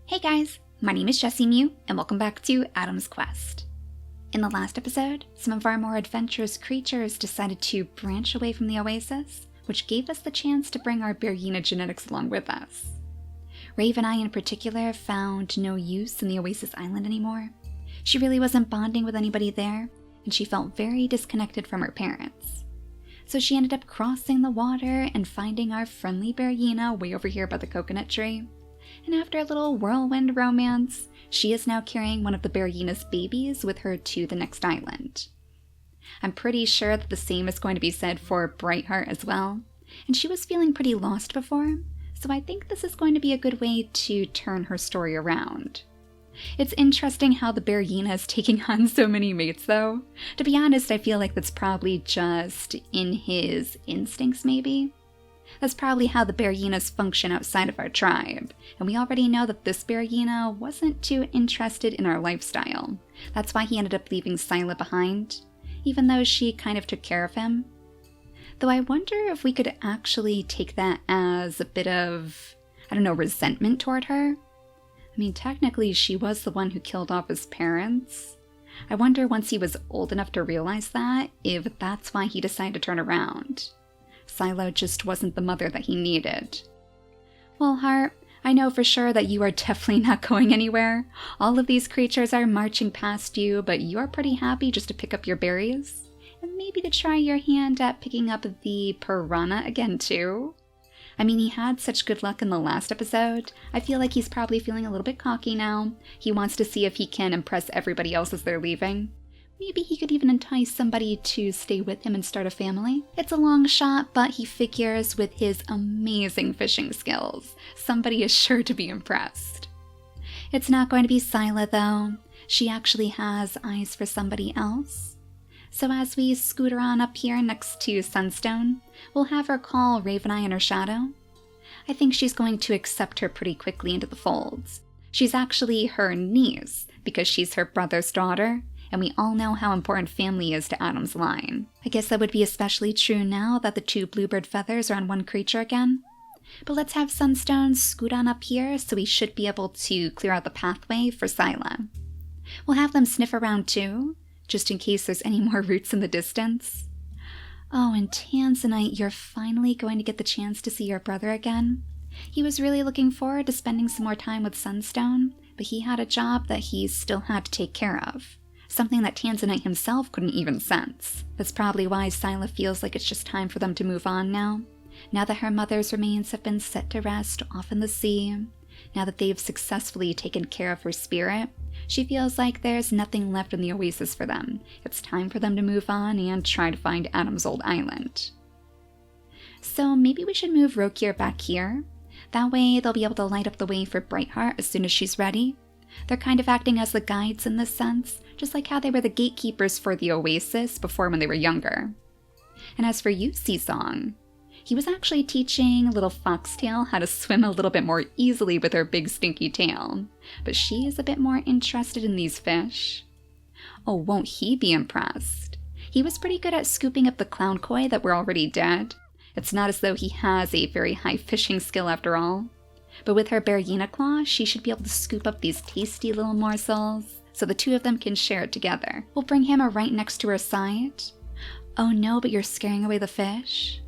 Hey guys, my name is JessiMew, and welcome back to Adam's Quest. In the last episode, some of our more adventurous creatures decided to branch away from the Oasis, which gave us the chance to bring our Bergina genetics along with us. Rave and I in particular found no use in the Oasis Island anymore. She really wasn't bonding with anybody there, and she felt very disconnected from her parents. So she ended up crossing the water and finding our friendly Bergina way over here by the coconut tree. And after a little whirlwind romance, she is now carrying one of the Bergina's babies with her to the next island. I'm pretty sure that the same is going to be said for Brightheart as well, and she was feeling pretty lost before, so I think this is going to be a good way to turn her story around. It's interesting how the Bergina is taking on so many mates though. To be honest, I feel like that's probably just in his instincts maybe. That's probably how the Berginas function outside of our tribe, and we already know that this Bergina wasn't too interested in our lifestyle. That's why he ended up leaving Sila behind, even though she kind of took care of him. Though I wonder if we could actually take that as a bit of, resentment toward her. I mean, technically she was the one who killed off his parents. I wonder once he was old enough to realize that, if that's why he decided to turn around. Sila just wasn't the mother that he needed. Well, Heart, I know for sure that you are definitely not going anywhere. All of these creatures are marching past you, but you're pretty happy just to pick up your berries. And maybe to try your hand at picking up the piranha again too. I mean, he had such good luck in the last episode. I feel like he's probably feeling a little bit cocky now. He wants to see if he can impress everybody else as they're leaving. Maybe he could even entice somebody to stay with him and start a family. It's a long shot, but he figures with his amazing fishing skills, somebody is sure to be impressed. It's not going to be Sila though. She actually has eyes for somebody else. So as we scooter on up here next to Sunstone, we'll have her call Raveneye in her shadow. I think she's going to accept her pretty quickly into the folds. She's actually her niece because she's her brother's daughter, and we all know how important family is to Adam's line. I guess that would be especially true now that the two bluebird feathers are on one creature again. But let's have Sunstone scoot on up here so we should be able to clear out the pathway for Sila. We'll have them sniff around too, just in case there's any more roots in the distance. Oh, and Tanzanite, you're finally going to get the chance to see your brother again. He was really looking forward to spending some more time with Sunstone, but he had a job that he still had to take care of. Something that Tanzanite himself couldn't even sense. That's probably why Sila feels like it's just time for them to move on now. Now that her mother's remains have been set to rest off in the sea, now that they've successfully taken care of her spirit, she feels like there's nothing left in the Oasis for them. It's time for them to move on and try to find Adam's old island. So maybe we should move Rokir back here. That way they'll be able to light up the way for Brightheart as soon as she's ready. They're kind of acting as the guides in this sense, just like how they were the gatekeepers for the Oasis before when they were younger. And as for you, Seasong, he was actually teaching little Foxtail how to swim a little bit more easily with her big stinky tail, but she is a bit more interested in these fish. Oh, won't he be impressed? He was pretty good at scooping up the clown koi that were already dead. It's not as though he has a very high fishing skill after all. But with her Bergina claw, she should be able to scoop up these tasty little morsels, so the two of them can share it together. We'll bring him right next to her side. Oh no, but you're scaring away the fish?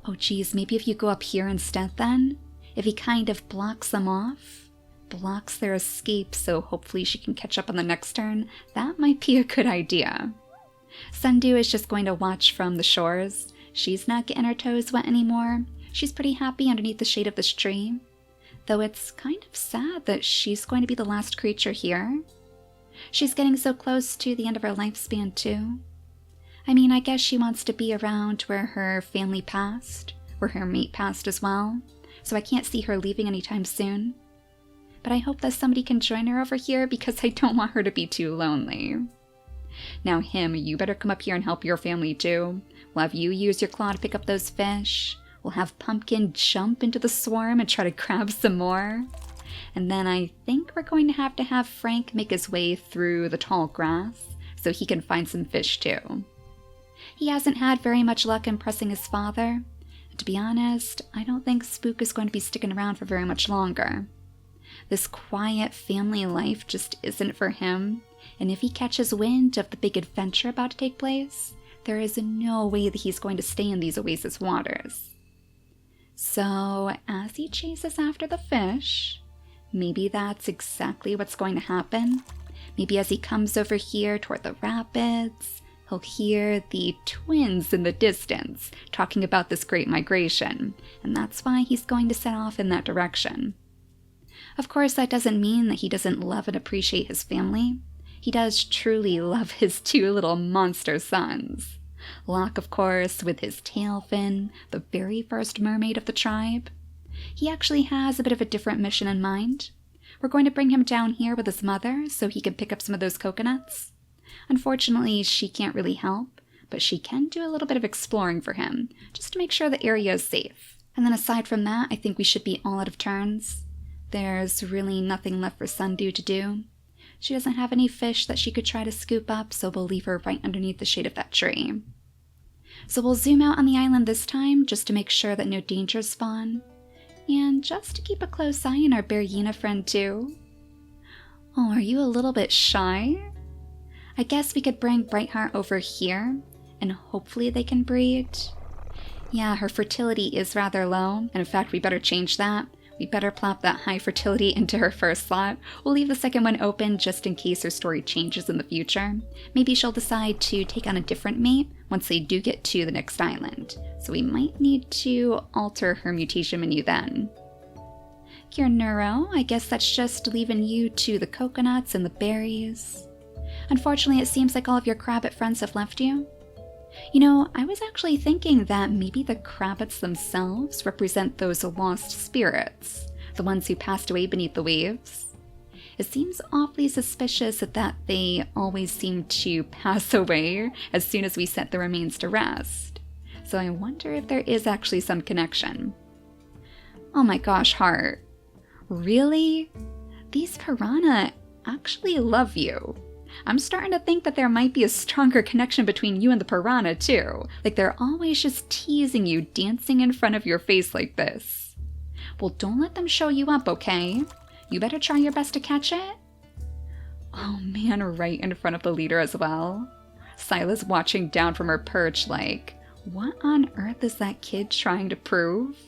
Oh geez, maybe if you go up here instead then? If he kind of blocks them off? Blocks their escape so hopefully she can catch up on the next turn? That might be a good idea. Sundew is just going to watch from the shores. She's not getting her toes wet anymore. She's pretty happy underneath the shade of this tree. Though it's kind of sad that she's going to be the last creature here. She's getting so close to the end of her lifespan too. I mean, I guess she wants to be around where her family passed, where her mate passed as well, so I can't see her leaving anytime soon. But I hope that somebody can join her over here because I don't want her to be too lonely. Now him, you better come up here and help your family too. We'll have you use your claw to pick up those fish. We'll have Pumpkin jump into the swarm and try to grab some more. And then I think we're going to have Frank make his way through the tall grass so he can find some fish too. He hasn't had very much luck impressing his father. And to be honest, I don't think Spook is going to be sticking around for very much longer. This quiet family life just isn't for him, and if he catches wind of the big adventure about to take place, there is no way that he's going to stay in these Oasis waters. So, as he chases after the fish, maybe that's exactly what's going to happen. Maybe as he comes over here toward the rapids, he'll hear the twins in the distance talking about this great migration, and that's why he's going to set off in that direction. Of course, that doesn't mean that he doesn't love and appreciate his family. He does truly love his 2 little monster sons. Locke, of course, with his tail fin, the very first mermaid of the tribe. He actually has a bit of a different mission in mind. We're going to bring him down here with his mother so he can pick up some of those coconuts. Unfortunately, she can't really help, but she can do a little bit of exploring for him, just to make sure the area is safe. And then aside from that, I think we should be all out of turns. There's really nothing left for Sundew to do. She doesn't have any fish that she could try to scoop up, so we'll leave her right underneath the shade of that tree. So we'll zoom out on the island this time, just to make sure that no dangers spawn. And just to keep a close eye on our Bearina friend too. Oh, are you a little bit shy? I guess we could bring Brightheart over here, and hopefully they can breed. Yeah, her fertility is rather low, and in fact we better change that. We better plop that high fertility into her first slot. We'll leave the second one open just in case her story changes in the future. Maybe she'll decide to take on a different mate once they do get to the next island. So we might need to alter her mutation menu then. Your Neuro, I guess that's just leaving you to the coconuts and the berries. Unfortunately, it seems like all of your Crabbit friends have left you. You know, I was actually thinking that maybe the Crabbits themselves represent those lost spirits, the ones who passed away beneath the waves. It seems awfully suspicious that they always seem to pass away as soon as we set the remains to rest. So I wonder if there is actually some connection. Oh my gosh, Heart. Really? These piranha actually love you. I'm starting to think that there might be a stronger connection between you and the piranha, too. Like they're always just teasing you, dancing in front of your face like this. Well, don't let them show you up, okay? You better try your best to catch it. Oh man, right in front of the leader as well. Sila's watching down from her perch like, what on earth is that kid trying to prove?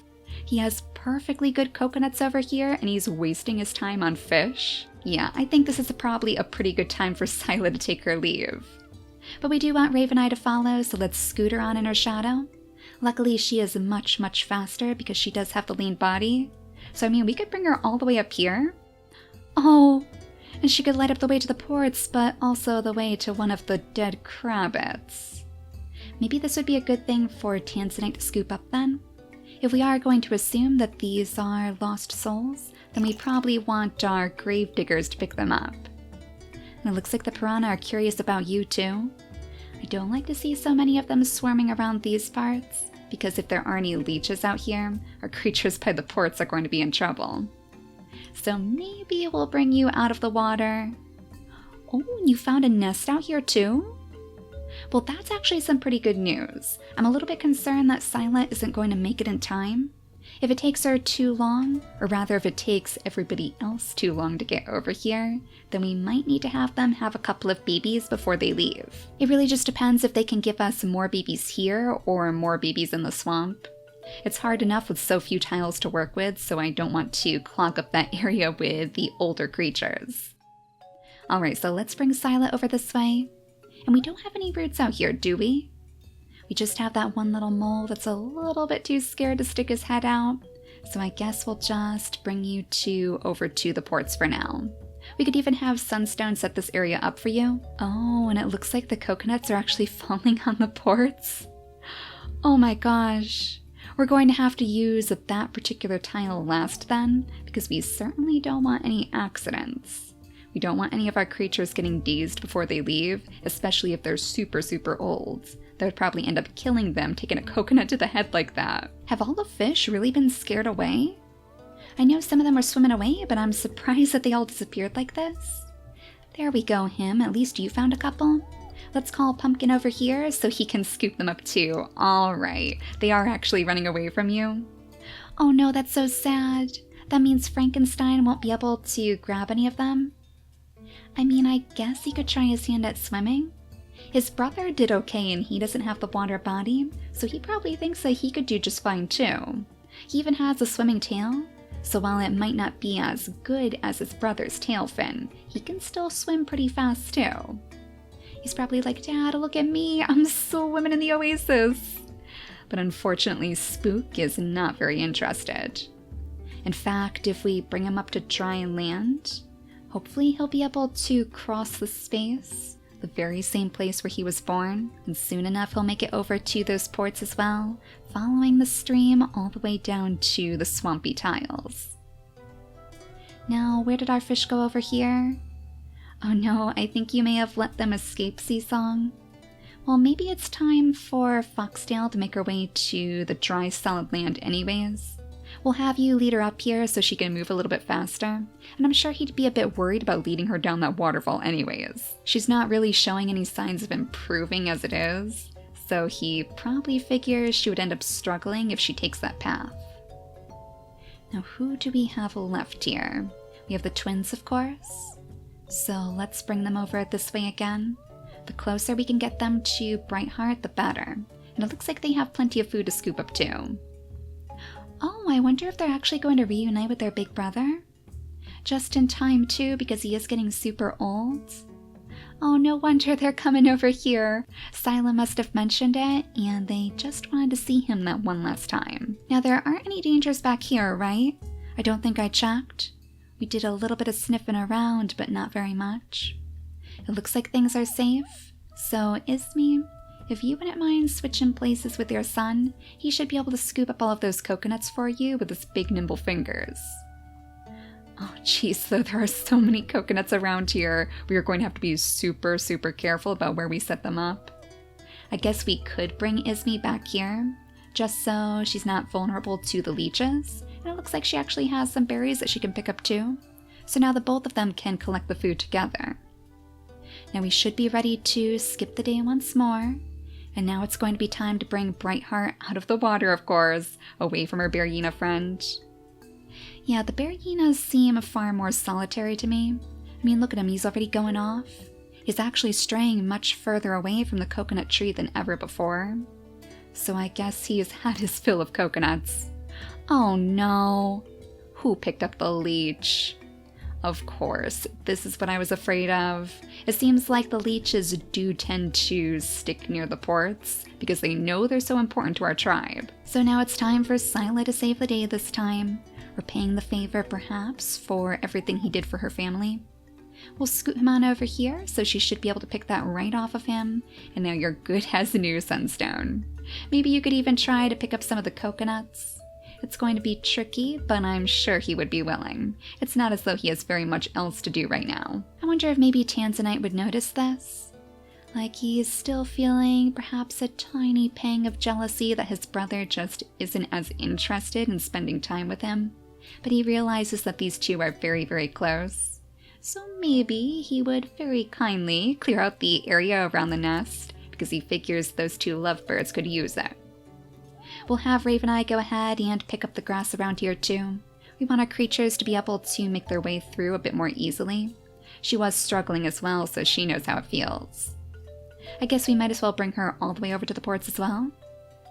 He has perfectly good coconuts over here and he's wasting his time on fish? Yeah, I think this is probably a pretty good time for Sila to take her leave. But we do want Raveneye to follow, so let's scoot her on in her shadow. Luckily, she is much, much faster because she does have the lean body. So I mean, we could bring her all the way up here. Oh, and she could light up the way to the ports, but also the way to one of the dead Crabbits. Maybe this would be a good thing for Tanzanite to scoop up then? If we are going to assume that these are lost souls, then we probably want our gravediggers to pick them up. And it looks like the piranha are curious about you too. I don't like to see so many of them swarming around these parts, because if there are any leeches out here, our creatures by the ports are going to be in trouble. So maybe we'll bring you out of the water. Oh, you found a nest out here too? Well, that's actually some pretty good news. I'm a little bit concerned that Sila isn't going to make it in time. If it takes her too long, or rather if it takes everybody else too long to get over here, then we might need to have them have a couple of babies before they leave. It really just depends if they can give us more babies here or more babies in the swamp. It's hard enough with so few tiles to work with, so I don't want to clog up that area with the older creatures. Alright, so let's bring Sila over this way. And we don't have any roots out here, do we? We just have that one little mole that's a little bit too scared to stick his head out. So I guess we'll just bring you two over to the ports for now. We could even have Sunstone set this area up for you. Oh, and it looks like the coconuts are actually falling on the ports. Oh my gosh. We're going to have to use that particular tile last then, because we certainly don't want any accidents. We don't want any of our creatures getting dazed before they leave, especially if they're super, super old. That would probably end up killing them, taking a coconut to the head like that. Have all the fish really been scared away? I know some of them were swimming away, but I'm surprised that they all disappeared like this. There we go, him. At least you found a couple. Let's call Pumpkin over here so he can scoop them up too. Alright, they are actually running away from you. Oh no, that's so sad. That means Frankenstein won't be able to grab any of them? I mean, I guess he could try his hand at swimming. His brother did okay and he doesn't have the water body, so he probably thinks that he could do just fine too. He even has a swimming tail, so while it might not be as good as his brother's tail fin, he can still swim pretty fast too. He's probably like, Dad, look at me, I'm swimming in the Oasis. But unfortunately, Spook is not very interested. In fact, if we bring him up to dry land, hopefully he'll be able to cross the space, the very same place where he was born, and soon enough he'll make it over to those ports as well, following the stream all the way down to the swampy tiles. Now, where did our fish go over here? Oh no, I think you may have let them escape, Seasong. Well, maybe it's time for Foxtail to make her way to the dry solid land anyways. We'll have you lead her up here so she can move a little bit faster, and I'm sure he'd be a bit worried about leading her down that waterfall anyways. She's not really showing any signs of improving as it is, so he probably figures she would end up struggling if she takes that path. Now who do we have left here? We have the twins, of course. So let's bring them over this way again. The closer we can get them to Brightheart, the better. And it looks like they have plenty of food to scoop up too. Oh, I wonder if they're actually going to reunite with their big brother? Just in time too, because he is getting super old. Oh, no wonder they're coming over here. Sila must have mentioned it, and they just wanted to see him that one last time. Now, there aren't any dangers back here, right? I don't think I checked. We did a little bit of sniffing around, but not very much. It looks like things are safe. So, JessiMew, if you wouldn't mind switching places with your son, he should be able to scoop up all of those coconuts for you with his big nimble fingers. Oh jeez, though there are so many coconuts around here, we are going to have to be super careful about where we set them up. I guess we could bring JessiMew back here, just so she's not vulnerable to the leeches, and it looks like she actually has some berries that she can pick up too, so now the both of them can collect the food together. Now we should be ready to skip the day once more, and now it's going to be time to bring Brightheart out of the water, of course, away from her bear hyena friend. Yeah, the bear hyenas seem far more solitary to me. I mean, look at him, he's already going off. He's actually straying much further away from the coconut tree than ever before. So I guess he's had his fill of coconuts. Oh no! Who picked up the leech? Of course, this is what I was afraid of. It seems like the leeches do tend to stick near the ports, because they know they're so important to our tribe. So now it's time for Sila to save the day this time, repaying the favor perhaps for everything he did for her family. We'll scoot him on over here, so she should be able to pick that right off of him, and now you're good as new, Sunstone. Maybe you could even try to pick up some of the coconuts. It's going to be tricky, but I'm sure he would be willing. It's not as though he has very much else to do right now. I wonder if maybe Tanzanite would notice this. Like he is still feeling perhaps a tiny pang of jealousy that his brother just isn't as interested in spending time with him. But he realizes that these two are very close. So maybe he would very kindly clear out the area around the nest, because he figures those two lovebirds could use it. We'll have Raven Eye go ahead and pick up the grass around here too. We want our creatures to be able to make their way through a bit more easily. She was struggling as well, so she knows how it feels. I guess we might as well bring her all the way over to the ports as well.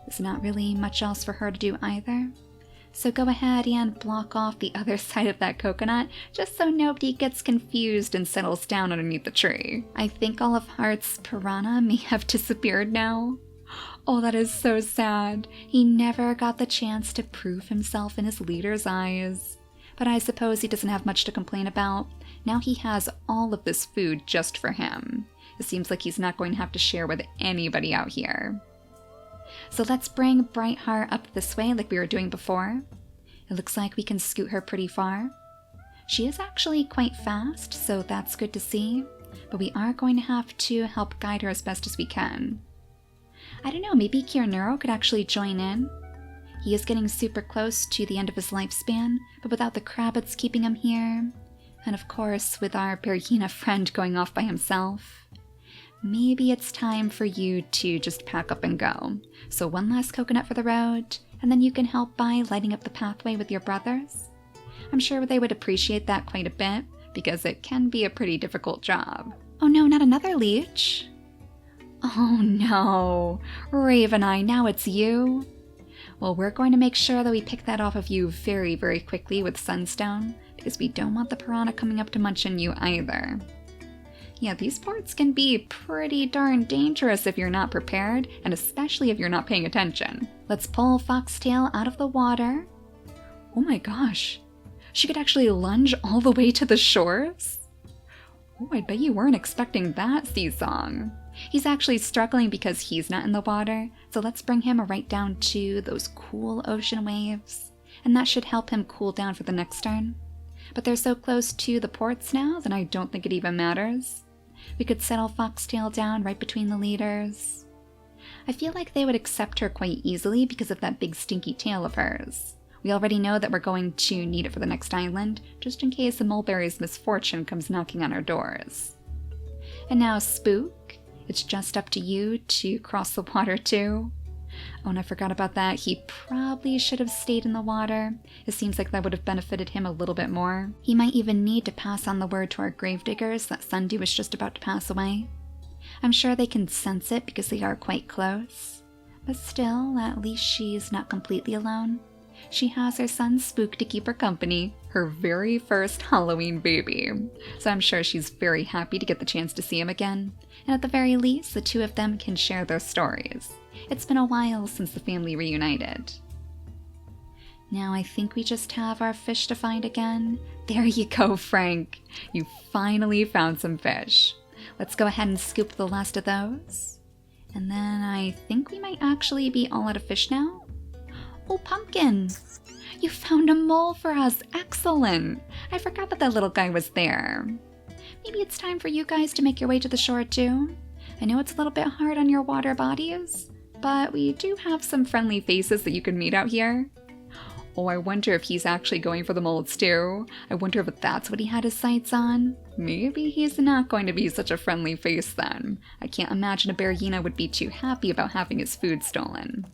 There's not really much else for her to do either. So go ahead and block off the other side of that coconut, just so nobody gets confused and settles down underneath the tree. I think all of Heart's piranha may have disappeared now. Oh, that is so sad. He never got the chance to prove himself in his leader's eyes. But I suppose he doesn't have much to complain about. Now he has all of this food just for him. It seems like he's not going to have to share with anybody out here. So let's bring Brightheart up this way like we were doing before. It looks like we can scoot her pretty far. She is actually quite fast, so that's good to see. But we are going to have to help guide her as best as we can. I don't know, maybe Kiernuro could actually join in. He is getting super close to the end of his lifespan, but without the Krabbits keeping him here, and of course with our bear hyena friend going off by himself, maybe it's time for you to just pack up and go. So one last coconut for the road, and then you can help by lighting up the pathway with your brothers. I'm sure they would appreciate that quite a bit, because it can be a pretty difficult job. Oh no, not another leech! Oh no, Raveneye, now it's you? Well, we're going to make sure that we pick that off of you very, very quickly with Sunstone, because we don't want the piranha coming up to munch on you either. Yeah, these ports can be pretty darn dangerous if you're not prepared, and especially if you're not paying attention. Let's pull Foxtail out of the water. Oh my gosh, she could actually lunge all the way to the shores? Oh, I bet you weren't expecting that, Seasong. He's actually struggling because he's not in the water, so let's bring him right down to those cool ocean waves, and that should help him cool down for the next turn. But they're so close to the ports now that I don't think it even matters. We could settle Foxtail down right between the leaders. I feel like they would accept her quite easily because of that big stinky tail of hers. We already know that we're going to need it for the next island, just in case the Mulberry's misfortune comes knocking on our doors. And now Spook, it's just up to you to cross the water too. Oh, and I forgot about that. He probably should have stayed in the water. It seems like that would have benefited him a little bit more. He might even need to pass on the word to our gravediggers that Sundew is just about to pass away. I'm sure they can sense it because they are quite close. But still, at least she's not completely alone. She has her son Spook to keep her company, her very first Halloween baby. So I'm sure she's very happy to get the chance to see him again. And at the very least, the two of them can share their stories. It's been a while since the family reunited. Now I think we just have our fish to find again. There you go, Frank. You finally found some fish. Let's go ahead and scoop the last of those. And then I think we might actually be all out of fish now. Oh, Pumpkin! You found a mole for us! Excellent! I forgot that little guy was there. Maybe it's time for you guys to make your way to the shore too. I know it's a little bit hard on your water bodies, but we do have some friendly faces that you can meet out here. Oh, I wonder if he's actually going for the molds too. I wonder if that's what he had his sights on. Maybe he's not going to be such a friendly face then. I can't imagine a Berryina would be too happy about having his food stolen.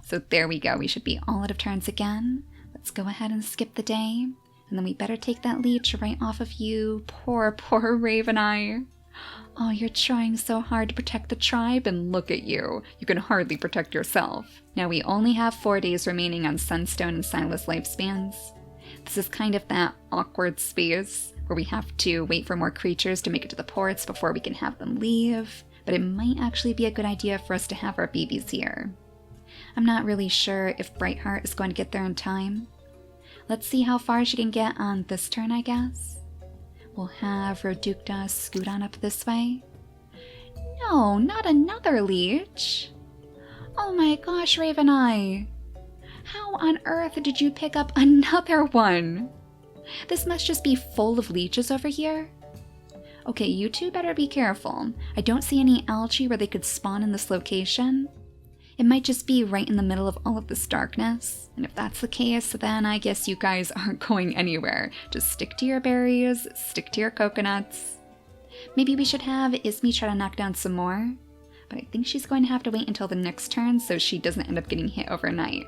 So there we go, we should be all out of turns again. Let's go ahead and skip the day. And then we better take that leech right off of you. Poor, poor Raveneye. Oh, you're trying so hard to protect the tribe, and look at you. You can hardly protect yourself. Now we only have 4 days remaining on Sunstone and Sila's lifespans. This is kind of that awkward space where we have to wait for more creatures to make it to the ports before we can have them leave. But it might actually be a good idea for us to have our babies here. I'm not really sure if Brightheart is going to get there in time. Let's see how far she can get on this turn, I guess. We'll have Rodukta scoot on up this way. No, not another leech! Oh my gosh, Raveneye! How on earth did you pick up another one? This must just be full of leeches over here. Okay, you two better be careful. I don't see any algae where they could spawn in this location. It might just be right in the middle of all of this darkness. And if that's the case, then I guess you guys aren't going anywhere. Just stick to your berries, stick to your coconuts. Maybe we should have Ismi try to knock down some more. But I think she's going to have to wait until the next turn so she doesn't end up getting hit overnight.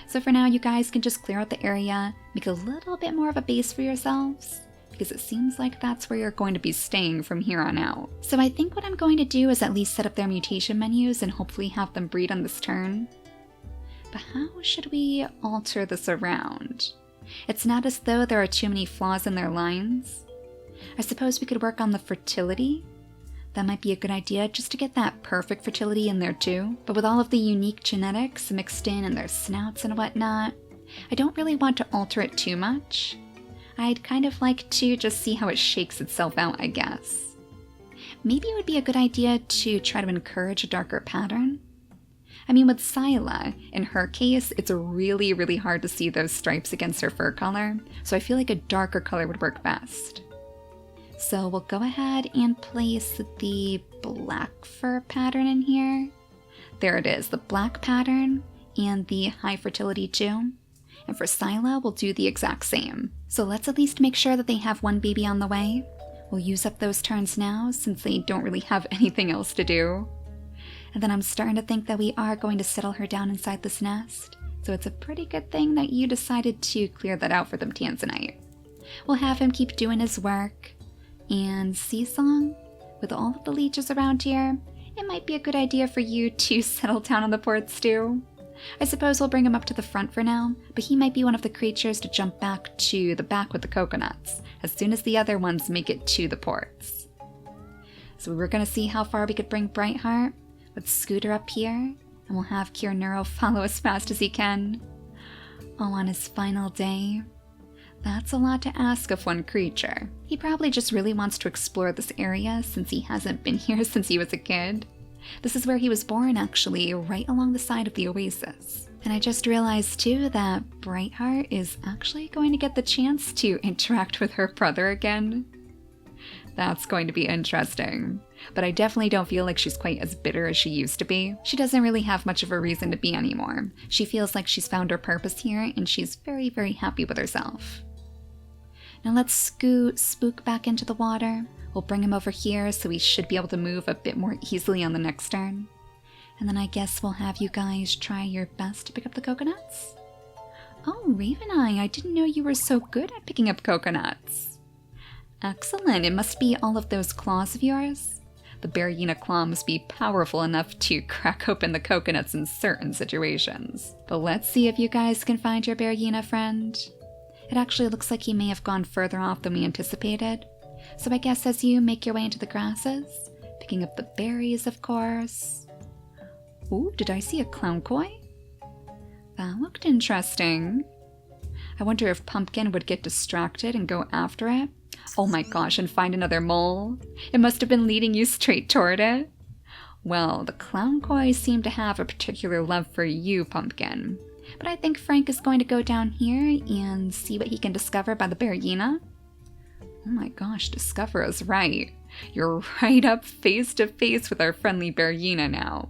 So for now, you guys can just clear out the area, make a little bit more of a base for yourselves, because it seems like that's where you're going to be staying from here on out. So I think what I'm going to do is at least set up their mutation menus and hopefully have them breed on this turn. But how should we alter this around? It's not as though there are too many flaws in their lines. I suppose we could work on the fertility. That might be a good idea, just to get that perfect fertility in there too. But with all of the unique genetics mixed in and their snouts and whatnot, I don't really want to alter it too much. I'd kind of like to just see how it shakes itself out, I guess. Maybe it would be a good idea to try to encourage a darker pattern. I mean, with Sila, in her case, it's really, really hard to see those stripes against her fur color, so I feel like a darker color would work best. So we'll go ahead and place the black fur pattern in here. There it is, the black pattern and the high fertility too. And for Sila, we'll do the exact same. So let's at least make sure that they have one baby on the way. We'll use up those turns now since they don't really have anything else to do. And then I'm starting to think that we are going to settle her down inside this nest. So it's a pretty good thing that you decided to clear that out for them Tanzanite. We'll have him keep doing his work. And Seasong, with all of the leeches around here, it might be a good idea for you to settle down on the ports too. I suppose we'll bring him up to the front for now, but he might be one of the creatures to jump back to the back with the coconuts, as soon as the other ones make it to the ports. So we were going to see how far we could bring Brightheart. Let's scoot her up here, and we'll have Kiernuro follow as fast as he can. Oh, on his final day. That's a lot to ask of one creature. He probably just really wants to explore this area since he hasn't been here since he was a kid. This is where he was born, actually, right along the side of the Oasis. And I just realized too that Brightheart is actually going to get the chance to interact with her brother again. That's going to be interesting. But I definitely don't feel like she's quite as bitter as she used to be. She doesn't really have much of a reason to be anymore. She feels like she's found her purpose here and she's very, very happy with herself. Now let's scoot Spook back into the water. We'll bring him over here so he should be able to move a bit more easily on the next turn. And then I guess we'll have you guys try your best to pick up the coconuts. Oh, Raveneye, I didn't know you were so good at picking up coconuts. Excellent, it must be all of those claws of yours. The Berryina claw must be powerful enough to crack open the coconuts in certain situations. But let's see if you guys can find your Berryina friend. It actually looks like he may have gone further off than we anticipated. So I guess as you make your way into the grasses, picking up the berries, of course. Ooh, did I see a clown koi? That looked interesting. I wonder if Pumpkin would get distracted and go after it. Oh my gosh, and find another mole. It must have been leading you straight toward it. Well, the clown koi seem to have a particular love for you, Pumpkin. But I think Frank is going to go down here and see what he can discover by the Berryina. Oh my gosh, discover is right. You're right up face to face with our friendly Berryina now.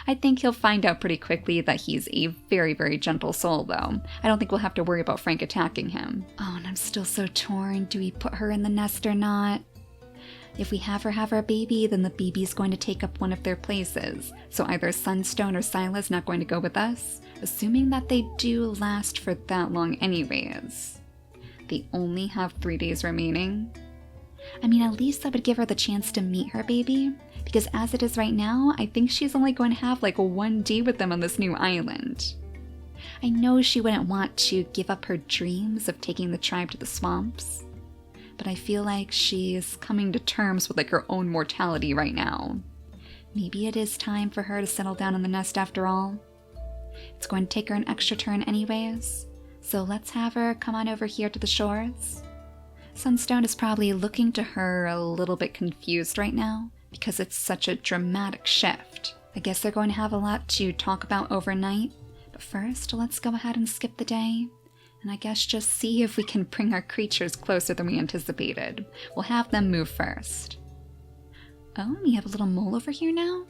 I think he'll find out pretty quickly that he's a very, very gentle soul, though. I don't think we'll have to worry about Frank attacking him. Oh, and I'm still so torn. Do we put her in the nest or not? If we have our baby, then the baby's going to take up one of their places. So either Sunstone or Sila's not going to go with us, assuming that they do last for that long anyways. They only have 3 days remaining. I mean, at least that would give her the chance to meet her baby, because as it is right now, I think she's only going to have like 1 day with them on this new island. I know she wouldn't want to give up her dreams of taking the tribe to the swamps, but I feel like she's coming to terms with like her own mortality right now. Maybe it is time for her to settle down in the nest after all. It's going to take her an extra turn anyways, so let's have her come on over here to the shores. Sunstone is probably looking to her a little bit confused right now because it's such a dramatic shift. I guess they're going to have a lot to talk about overnight, but first let's go ahead and skip the day, and I guess just see if we can bring our creatures closer than we anticipated. We'll have them move first. Oh, we have a little mole over here now?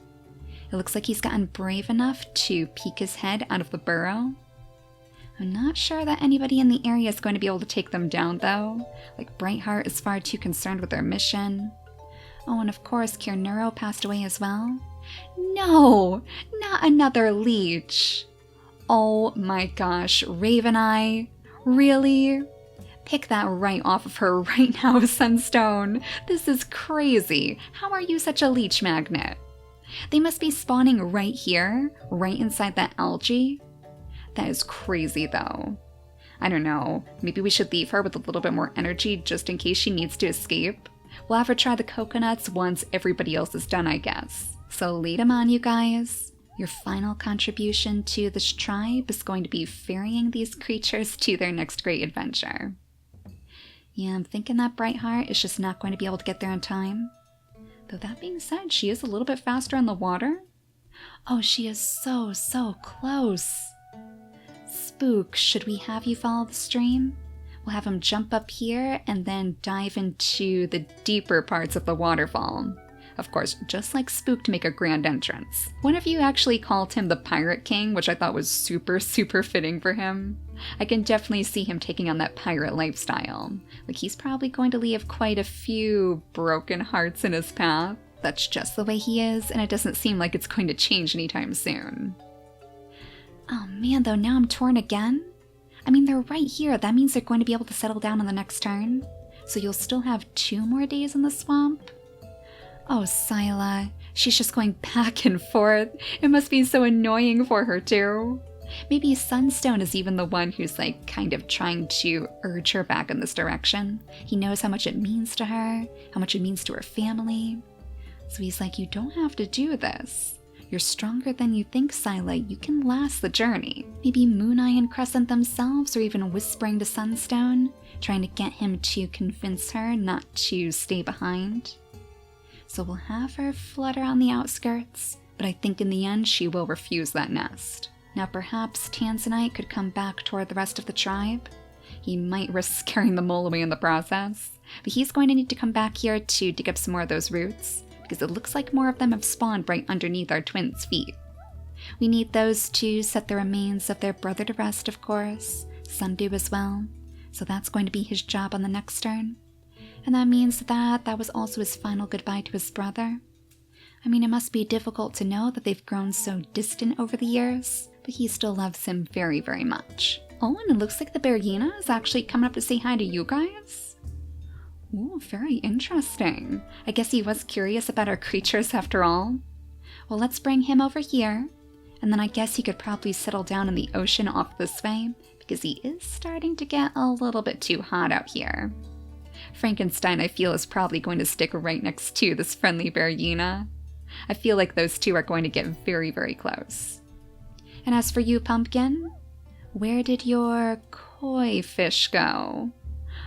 It looks like he's gotten brave enough to peek his head out of the burrow. I'm not sure that anybody in the area is going to be able to take them down, though. Like, Brightheart is far too concerned with their mission. Oh, and of course, Kiernuro passed away as well. No! Not another leech! Oh my gosh, Raveneye? Really? Pick that right off of her right now, Sunstone. This is crazy. How are you such a leech magnet? They must be spawning right here, right inside that algae. That is crazy, though. I don't know, maybe we should leave her with a little bit more energy just in case she needs to escape. We'll have her try the coconuts once everybody else is done, I guess. So lead them on, you guys. Your final contribution to this tribe is going to be ferrying these creatures to their next great adventure. Yeah, I'm thinking that Brightheart is just not going to be able to get there in time. Though that being said, she is a little bit faster on the water. Oh, she is so close. Spook, should we have you follow the stream? We'll have him jump up here and then dive into the deeper parts of the waterfall. Of course, just like Spook to make a grand entrance. One of you actually called him the Pirate King, which I thought was super fitting for him. I can definitely see him taking on that pirate lifestyle. Like, he's probably going to leave quite a few broken hearts in his path. That's just the way he is, and it doesn't seem like it's going to change anytime soon. Oh man, though, now I'm torn again? I mean, they're right here. That means they're going to be able to settle down on the next turn. So you'll still have 2 more days in the swamp? Oh, Sila. She's just going back and forth. It must be so annoying for her, too. Maybe Sunstone is even the one who's like kind of trying to urge her back in this direction. He knows how much it means to her, how much it means to her family. So he's like, you don't have to do this. You're stronger than you think, Sila. You can last the journey. Maybe Mooneye and Crescent themselves are even whispering to Sunstone, trying to get him to convince her not to stay behind. So we'll have her flutter on the outskirts, but I think in the end she will refuse that nest. Now perhaps Tanzanite could come back toward the rest of the tribe. He might risk scaring the mole away in the process, but he's going to need to come back here to dig up some more of those roots, because it looks like more of them have spawned right underneath our twins' feet. We need those to set the remains of their brother to rest, of course, Sundew as well, so that's going to be his job on the next turn. And that means that was also his final goodbye to his brother. I mean, it must be difficult to know that they've grown so distant over the years, but he still loves him very, very much. Oh, and it looks like the Bergina is actually coming up to say hi to you guys. Ooh, very interesting. I guess he was curious about our creatures after all. Well, let's bring him over here, and then I guess he could probably settle down in the ocean off this way, because he is starting to get a little bit too hot out here. Frankenstein, I feel, is probably going to stick right next to this friendly Bergina. I feel like those two are going to get very, very close. And as for you, Pumpkin, where did your koi fish go?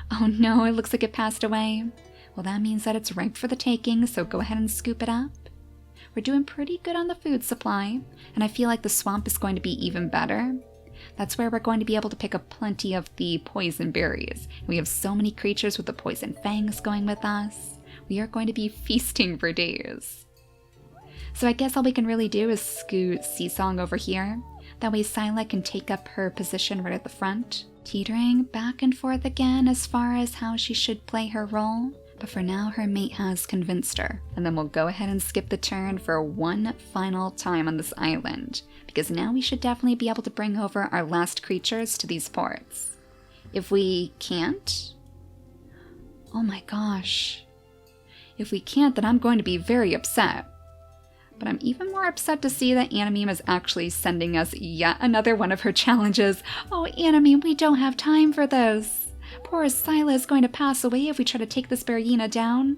Oh no, it looks like it passed away. Well, that means that it's ripe for the taking, so go ahead and scoop it up. We're doing pretty good on the food supply, and I feel like the swamp is going to be even better. That's where we're going to be able to pick up plenty of the poison berries. We have so many creatures with the poison fangs going with us. We are going to be feasting for days. So I guess all we can really do is scoot Seasong over here. That way Sila can take up her position right at the front, teetering back and forth again as far as how she should play her role. But for now, her mate has convinced her. And then we'll go ahead and skip the turn for one final time on this island, because now we should definitely be able to bring over our last creatures to these ports. If we can't... oh my gosh. If we can't, then I'm going to be very upset. But I'm even more upset to see that Animeme is actually sending us yet another one of her challenges. Oh, Animeme, we don't have time for this. Poor Sila is going to pass away if we try to take this Bergina down.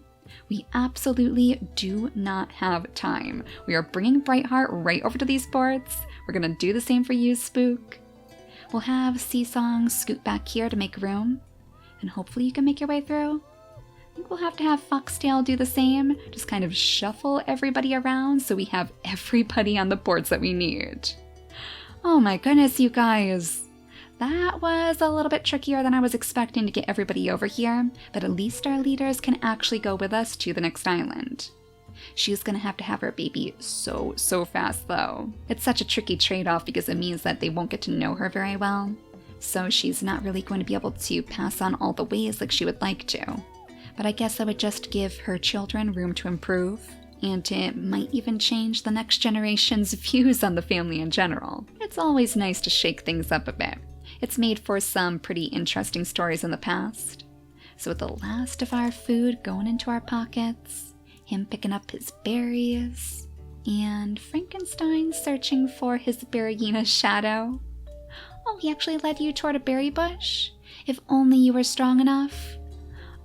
We absolutely do not have time. We are bringing Brightheart right over to these ports. We're going to do the same for you, Spook. We'll have Seasong scoot back here to make room. And hopefully you can make your way through. I think we'll have to have Foxtail do the same. Just kind of shuffle everybody around so we have everybody on the ports that we need. Oh my goodness, you guys. That was a little bit trickier than I was expecting to get everybody over here, but at least our leaders can actually go with us to the next island. She's gonna have to have her baby so fast though. It's such a tricky trade-off because it means that they won't get to know her very well, so she's not really going to be able to pass on all the ways like she would like to. But I guess that would just give her children room to improve, and it might even change the next generation's views on the family in general. It's always nice to shake things up a bit. It's made for some pretty interesting stories in the past. So with the last of our food going into our pockets, him picking up his berries, and Frankenstein searching for his Bergina shadow. Oh, he actually led you toward a berry bush? If only you were strong enough.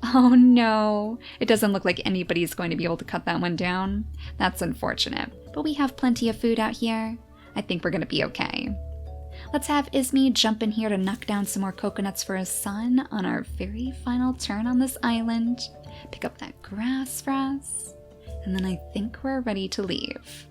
Oh no, it doesn't look like anybody's going to be able to cut that one down. That's unfortunate, but we have plenty of food out here. I think we're gonna be okay. Let's have Ismi jump in here to knock down some more coconuts for his son on our very final turn on this island. Pick up that grass for us. And then I think we're ready to leave.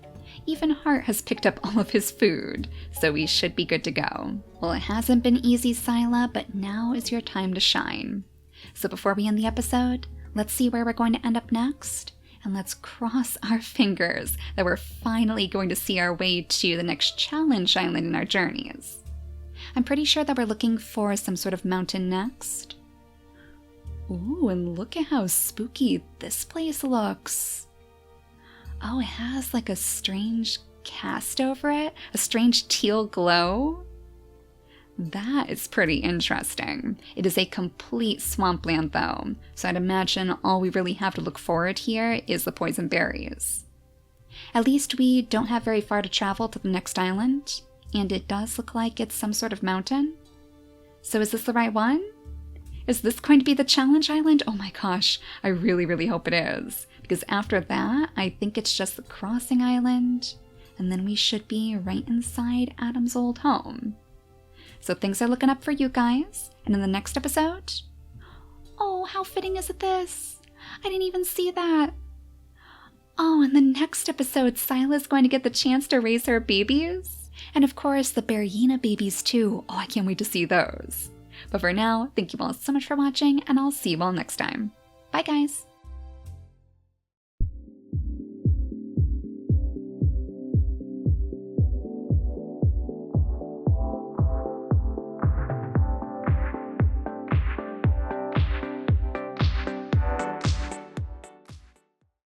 Even Hart has picked up all of his food, so we should be good to go. Well, it hasn't been easy, Sila, but now is your time to shine. So before we end the episode, let's see where we're going to end up next. And let's cross our fingers that we're finally going to see our way to the next challenge island in our journeys. I'm pretty sure that we're looking for some sort of mountain next. Ooh, and look at how spooky this place looks. Oh, it has like a strange cast over it, a strange teal glow. That is pretty interesting. It is a complete swampland though, so I'd imagine all we really have to look forward here is the poison berries. At least we don't have very far to travel to the next island, and it does look like it's some sort of mountain. So is this the right one? Is this going to be the challenge island? Oh my gosh, I really hope it is. Because after that, I think it's just the crossing island, and then we should be right inside Adam's old home. So things are looking up for you guys, and in the next episode... Oh, how fitting is it this? I didn't even see that. Oh, in the next episode, Sila's going to get the chance to raise her babies. And of course, the Berryina babies too. Oh, I can't wait to see those. But for now, thank you all so much for watching, and I'll see you all next time. Bye, guys!